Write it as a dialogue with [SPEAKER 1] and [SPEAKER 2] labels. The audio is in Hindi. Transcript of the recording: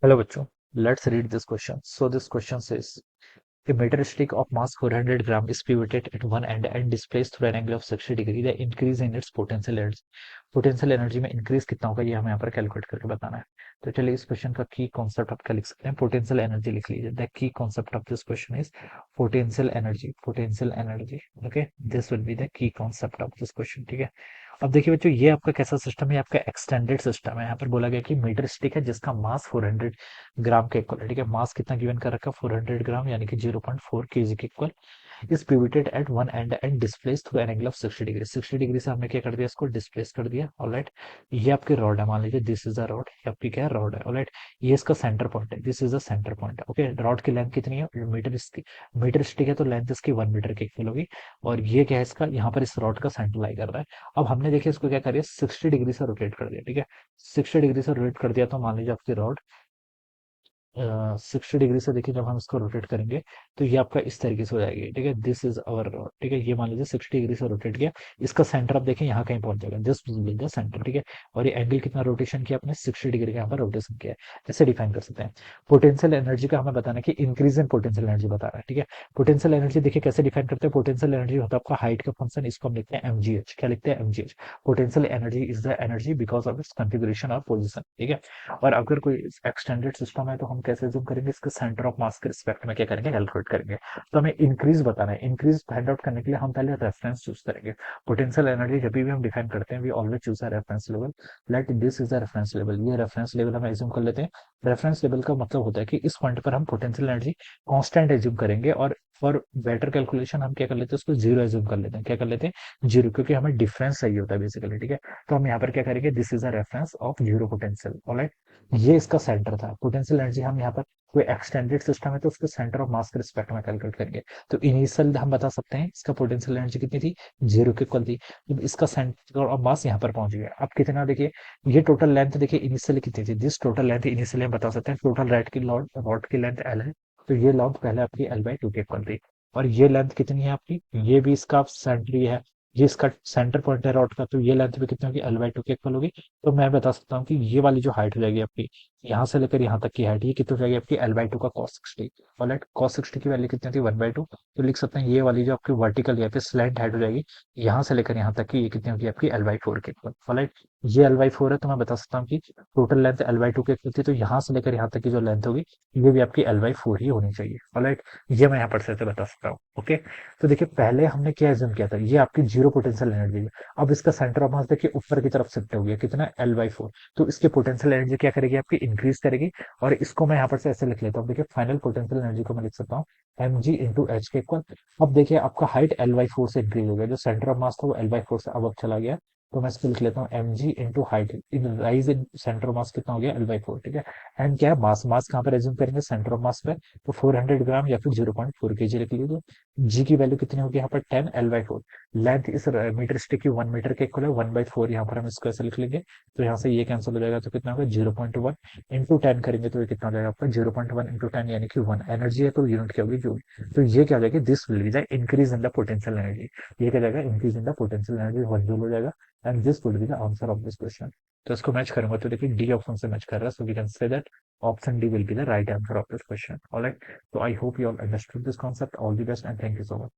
[SPEAKER 1] Hello बच्चों, let's read this question. So this question says a meter stick of mass 400 gram is pivoted at one end and displaced through an angle of 60 degree. The increase in its potential energy. Potential energy में इंक्रीज कितना होगा ये हमें यहाँ पर कैलकुलेट करके बताना है। तो चलिए इस क्वेश्चन का की कॉन्सेप्ट आप क्या लिख सकते हैं, पोटेंशियल एनर्जी लिख लीजिए। The key concept of this question is potential energy, potential energy. Okay, this will be the key concept of this question. ठीक है, अब देखिए बच्चों, ये आपका कैसा सिस्टम है, आपका एक्सटेंडेड सिस्टम है। यहाँ पर बोला गया कि मीटर स्टिक है जिसका मास 400 ग्राम के इक्वल है। ठीक है, मास कितना गिवन कर रखा है, 400 ग्राम यानी कि 0.4 केजी के equal. Is pivoted at one end and displace through an angle of 60 degree. 60 degree से हमने क्या कर दिया, इसको डिस्प्लेस कर दिया। ऑलराइट, ये आपकी रॉड है, मान लीजिए दिस इज अ रॉड, ये आपकी क्या है, रॉड है। ऑलराइट, ये इसका सेंटर पॉइंट है, this is a centre point है। ओके, रॉड की लेंथ कितनी है, मीटर इसकी, मीटर स्टिक है तो लेंथ इसकी 1 मीटर के इक्वल होगी। और ये क्या है, इसका यहाँ पर इस रॉड का सेंटर लाई कर रहा है। अब हमने देखिए इसको क्या करिए, 60 डिग्री से रोटेट कर दिया। ठीक है, 60 डिग्री से रोटेट कर दिया तो मान लीजिए आपकी रॉड 60 डिग्री से, देखिए जब हम इसको रोटेट करेंगे तो ये आपका इस तरीके से हो जाएगी। ठीक है, दिस इज अवर रॉड। ठीक है, ये मान लीजिए 60 डिग्री से रोटेट किया, इसका सेंटर आप देखें यहाँ कहीं पहुंच जाएगा, this will be the centre. ठीक है, और ये एंगल कितना रोटेशन किया आपने, 60 डिग्री का यहाँ पर रोटेशन किया है। ऐसे डिफाइन कर सकते हैं। पोटेंशियल एनर्जी का हमें बताना है कि इंक्रीज इन पोटेंशियल एनर्जी बता रहा है। ठीक है, पोटेंशियल एनर्जी देखिए कैसे डिफाइन करते हैं, पोटेंशियल एनर्जी होता है आपका हाइट का फंक्शन, इसको हम लिखते हैं mgh। क्या लिखते हैं, mgh। Potential energy is the energy because of its configuration और पोजिशन। ठीक है, और अगर कोई एक्सटेंडेड सिस्टम है तो हम कैसे जूम करेंगे, इसके सेंटर ऑफ मास के रिस्पेक्ट में क्या करेंगे, कैलकुलेट करेंगे। तो हमें इंक्रीज बताना है, इंक्रीज फाइंड आउट करने के लिए हम पहले रेफरेंस चूज करेंगे। पोटेंशियल एनर्जी जब भी हम डिफाइन करते हैं we always choose a reference level. Let this is a reference level, ये रेफरेंस लेवल हम एज्यूम कर लेते हैं। रेफरेंस लेवल का मतलब होता है कि इस पॉइंट पर हम पोटेंशियल एनर्जी कांस्टेंट एज्यूम करेंगे, और फॉर बेटर कैलकुलेशन हम क्या कर लेते हैं, उसको जीरो एज्यूम कर लेते हैं। क्या कर लेते हैं, जीरो, क्योंकि हमें डिफरेंस चाहिए होता है बेसिकली। ठीक है, तो हम यहाँ पर क्या करेंगे, this is a reference of zero potential. Alright, ये इसका सेंटर था। पोटेंशियल एनर्जी हम यहाँ पर, कोई एक्सटेंडेड सिस्टम है तो उसके सेंटर ऑफ मास के रिस्पेक्ट में कैलकुलेट करेंगे। तो इनिशियल हम बता सकते हैं इसका पोटेंशियल एनर्जी कितनी थी, जीरो के इक्वल थी। जब इसका सेंटर ऑफ मास यहाँ पर पहुंच गया, अब कितना देखिए, ये टोटल लेंथ देखिए इनिशियली कितनी थी, दिस टोटल लेंथ इनिशियली हम बता सकते हैं, टोटल रॉड की लेंथ एल है, तो ये लेंथ पहले आपकी L/2 के इक्वल थी। और ये लेंथ कितनी है आपकी, ये भी इसका सेंटर ही है, ये इसका सेंटर पॉइंट है रॉड का, तो ये लेंथ भी कितनी होगी, L/2 के इक्वल होगी। तो मैं बता सकता हूँ कि ये वाली जो हाइट हो जाएगी आपकी, यहाँ से लेकर यहाँ तक की हाइट, ये कितनी हो जाएगी आपकी, L/2 का cos 60। ऑलराइट, cos 60 की वैल्यू कितनी होती है, 1/2। तो लिख सकते हैं ये वाली जो आपकी वर्टिकल या फिर स्लैंट हाइट हो जाएगी, यहाँ से लेकर यहाँ तक की, ये कितनी होगी आपकी, L/4 के इक्वल। ऑलराइट, ये L/4 है, तो मैं बता सकता हूँ कि टोटल लेंथ L/2 के इक्वल थी, तो यहाँ से लेकर यहाँ तक की जो लेंथ होगी ये भी आपकी L/4 ही होनी चाहिए। ऑलराइट, ये मैं यहाँ पर से बता सकता हूँ। ओके, तो देखिए पहले हमने क्या एज्यूम किया था, ये आपकी जीरो पोटेंशियल एनर्जी है। अब इसका सेंटर ऑफ मास देखिए ऊपर की तरफ शिफ्ट हो गया, कितना, L/4। तो इसकी पोटेंशियल एनर्जी क्या करेगी आपकी, इंक्रीज करेगी। और इसको मैं यहाँ पर से ऐसे लिख लेता हूँ, देखिए फाइनल पोटेंशियल एनर्जी को मैं लिख सकता हूँ mg/h के इक्वल। अब देखिए आपका हाइट L/4 से इंक्रीज हो गया, जो सेंटर ऑफ मास था वो L/4 से अब चला गया। तो मैं इसको लिख लेता हूँ mg/हाइट in rise in centre of mass कितना हो गया, L/4। ठीक है, एंड क्या है, मास, मास कहाँ पर एज्यूम करेंगे, सेंटर ऑफ मास पे, तो 400 ग्राम या फिर 0.4 kg लिख लीजिए। जी की वैल्यू कितनी होगी यहाँ पर, 10 L/4। लेंथ इस मीटर स्टिक की 1 मीटर के इक्वल है, 1/4 यहाँ पर हम इसको ऐसे लिख लेंगे। तो यहाँ से ये कैंसिल हो जाएगा, तो कितना होगा, 0.1 इंटू 10 करेंगे तो ये कितना हो जाएगा आपका, 0.1 इंटू 10 यानी कि 1। एनर्जी है तो यूनिट क्या होगी, जूल। तो ये क्या हो जाएगी, this will be the increase in the potential energy. ये क्या जाएगा, increase in the potential energy 1 joule हो जाएगा। And this will be the answer of this question. तो इसको मैच करूंगा तो देखिए डी ऑप्शन से मैच कर रहा है, so we can say that option D will be the right answer of this question. All right. So I hope you all understood this concept. All the best and thank you so much.